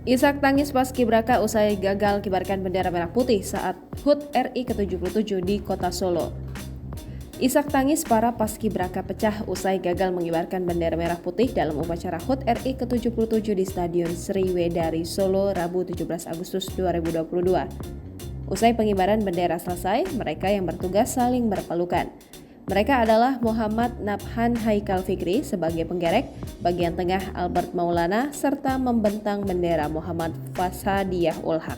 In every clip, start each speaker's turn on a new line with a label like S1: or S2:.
S1: Isak tangis paskibraka usai gagal kibarkan bendera merah putih saat HUT RI ke-77 di Kota Solo. Isak tangis para paskibraka pecah usai gagal mengibarkan bendera merah putih dalam upacara HUT RI ke-77 di Stadion Sriwedari Solo Rabu 17 Agustus 2022. Usai pengibaran bendera selesai, mereka yang bertugas saling berpelukan. Mereka adalah Muhammad Nabhan Haikal Fikri sebagai penggerek, bagian tengah Albert Maulana, serta membentang bendera Muhammad Fasadiah Ulhaq.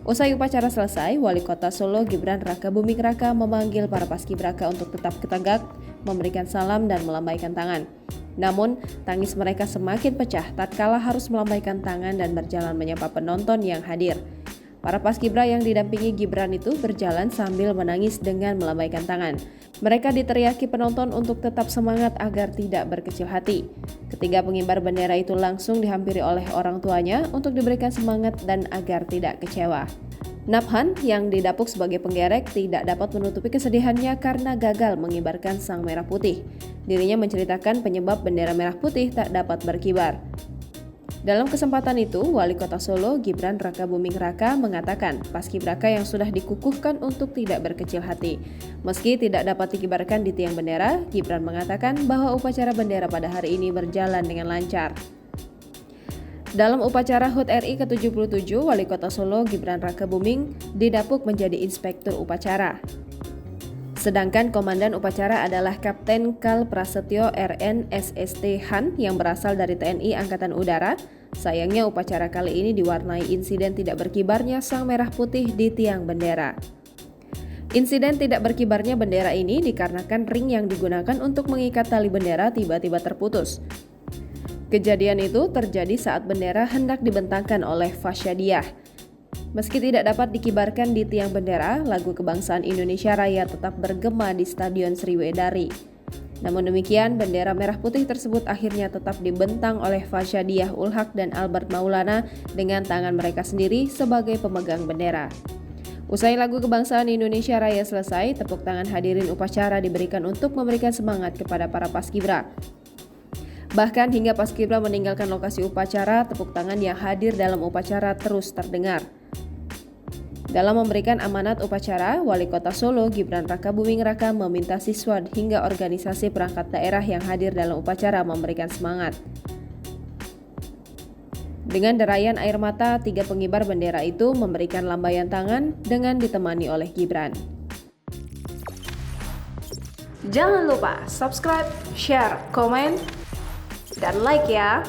S1: Usai upacara selesai, Wali Kota Solo Gibran Rakabuming Raka memanggil para paskibraka untuk tetap tegak, memberikan salam dan melambaikan tangan. Namun, tangis mereka semakin pecah tatkala harus melambaikan tangan dan berjalan menyapa penonton yang hadir. Para paskibra yang didampingi Gibran itu berjalan sambil menangis dengan melambaikan tangan. Mereka diteriaki penonton untuk tetap semangat agar tidak berkecil hati. Ketiga pengibar bendera itu langsung dihampiri oleh orang tuanya untuk diberikan semangat dan agar tidak kecewa. Nabhan yang didapuk sebagai penggerek tidak dapat menutupi kesedihannya karena gagal mengibarkan sang merah putih. Dirinya menceritakan penyebab bendera merah putih tak dapat berkibar. Dalam kesempatan itu, Wali Kota Solo Gibran Rakabuming Raka mengatakan paskibraka yang sudah dikukuhkan untuk tidak berkecil hati. Meski tidak dapat dikibarkan di tiang bendera, Gibran mengatakan bahwa upacara bendera pada hari ini berjalan dengan lancar. Dalam upacara HUT RI ke-77, Wali Kota Solo Gibran Rakabuming didapuk menjadi inspektur upacara. Sedangkan komandan upacara adalah Kapten Kal Prasetyo RN SST Han yang berasal dari TNI Angkatan Udara. Sayangnya upacara kali ini diwarnai insiden tidak berkibarnya sang merah putih di tiang bendera. Insiden tidak berkibarnya bendera ini dikarenakan ring yang digunakan untuk mengikat tali bendera tiba-tiba terputus. Kejadian itu terjadi saat bendera hendak dibentangkan oleh Fasadiah. Meski tidak dapat dikibarkan di tiang bendera, lagu kebangsaan Indonesia Raya tetap bergema di Stadion Sriwedari. Namun demikian, bendera merah putih tersebut akhirnya tetap dibentang oleh Fasadiah Ulhaq dan Albert Maulana dengan tangan mereka sendiri sebagai pemegang bendera. Usai lagu kebangsaan Indonesia Raya selesai, tepuk tangan hadirin upacara diberikan untuk memberikan semangat kepada para paskibra. Bahkan hingga paskibra meninggalkan lokasi upacara, tepuk tangan yang hadir dalam upacara terus terdengar. Dalam memberikan amanat upacara, Wali Kota Solo Gibran Rakabuming Raka meminta siswa hingga organisasi perangkat daerah yang hadir dalam upacara memberikan semangat. Dengan derayan air mata, tiga pengibar bendera itu memberikan lambaian tangan dengan ditemani oleh Gibran.
S2: Jangan lupa subscribe, share, komen, dan like ya!